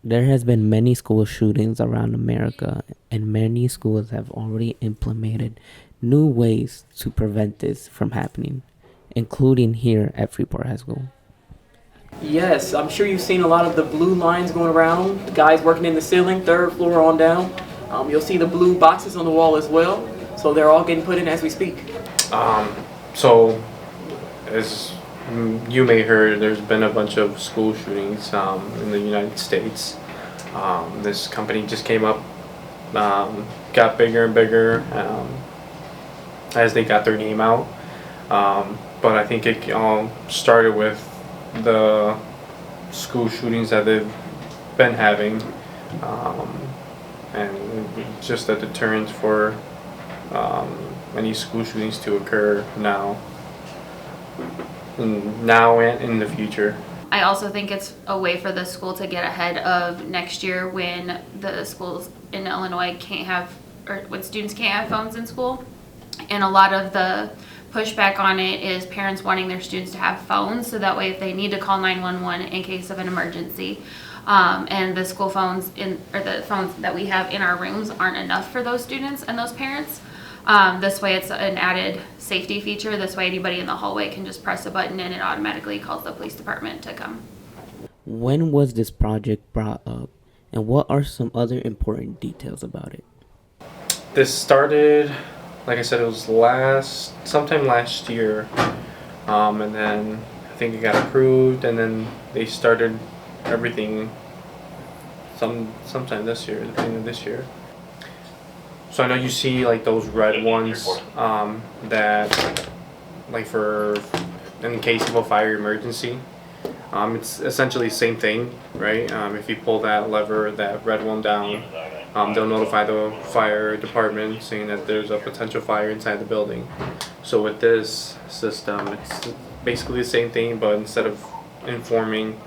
There has been many school shootings around America, and many schools have already implemented new ways to prevent this from happening, including here at Freeport High School. Yes, I'm sure you've seen a lot of the blue lines going around. The guys working in the ceiling, third floor on down. You'll see the blue boxes on the wall as well. So they're all getting put in as we speak. So, as you may heard, there's been a bunch of school shootings in the United States. This company just came up, got bigger and bigger as they got their name out. But I think it all started with the school shootings that they've been having, and just a deterrent for any school shootings to occur now and in the future. I also think it's a way for the school to get ahead of next year when the schools in Illinois can't have, or when students can't have phones in school. And a lot of the pushback on it is parents wanting their students to have phones, so that way if they need to call 911 in case of an emergency, and the school phones or the phones that we have in our rooms aren't enough for those students and those parents. This way it's an added safety feature. This way anybody in the hallway can just press a button and it automatically calls the police department to come. When was this project brought up, and what are some other important details about it? This started, like I said, it was sometime last year, and then I think it got approved, and then they started everything sometime this year, the beginning of this year. So I know you see like those red ones that, like for in case of a fire emergency. It's essentially the same thing, right? If you pull that lever, that red one down, they'll notify the fire department saying that there's a potential fire inside the building. So with this system, it's basically the same thing, but instead of informing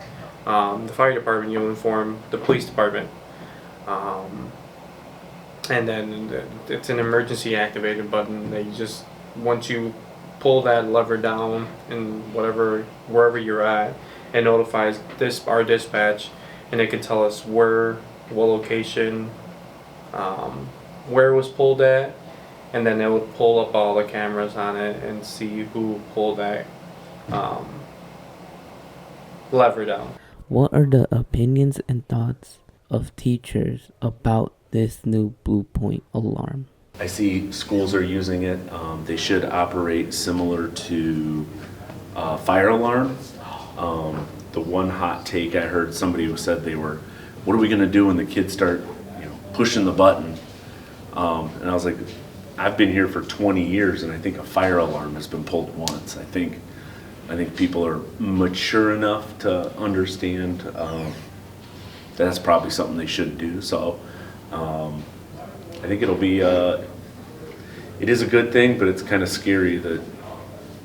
the fire department, you'll inform the police department. And then it's an emergency activated button that you just, once you pull that lever down in wherever you're at, it notifies our dispatch, and it can tell us what location, where it was pulled at, and then it would pull up all the cameras on it and see who pulled that lever down. What are the opinions and thoughts of teachers about this new Blue Point alarm? I see schools are using it. They should operate similar to fire alarm. The one hot take I heard, somebody who said what are we going to do when the kids start, pushing the button? And I was like, I've been here for 20 years, and I think a fire alarm has been pulled once. I think people are mature enough to understand that's probably something they should do. So I think it'll be it is a good thing, but it's kind of scary that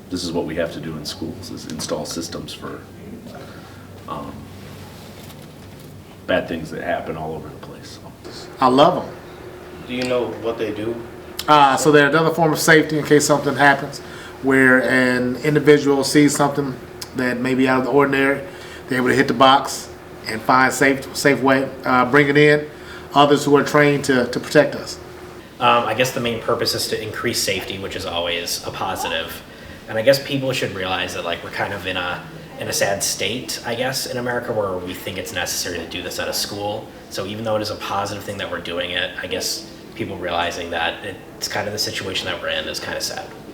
this is what we have to do in schools, is install systems for bad things that happen all over the place. I love them. Do you know what they do? So they're another form of safety in case something happens, where an individual sees something that may be out of the ordinary, they're able to hit the box and find safe way, bring it in. Others who are trained to protect us. I guess the main purpose is to increase safety, which is always a positive. And I guess people should realize that we're kind of in a sad state, I guess, in America, where we think it's necessary to do this at a school. So even though it is a positive thing that we're doing it, I guess people realizing that it's kind of the situation that we're in is kind of sad.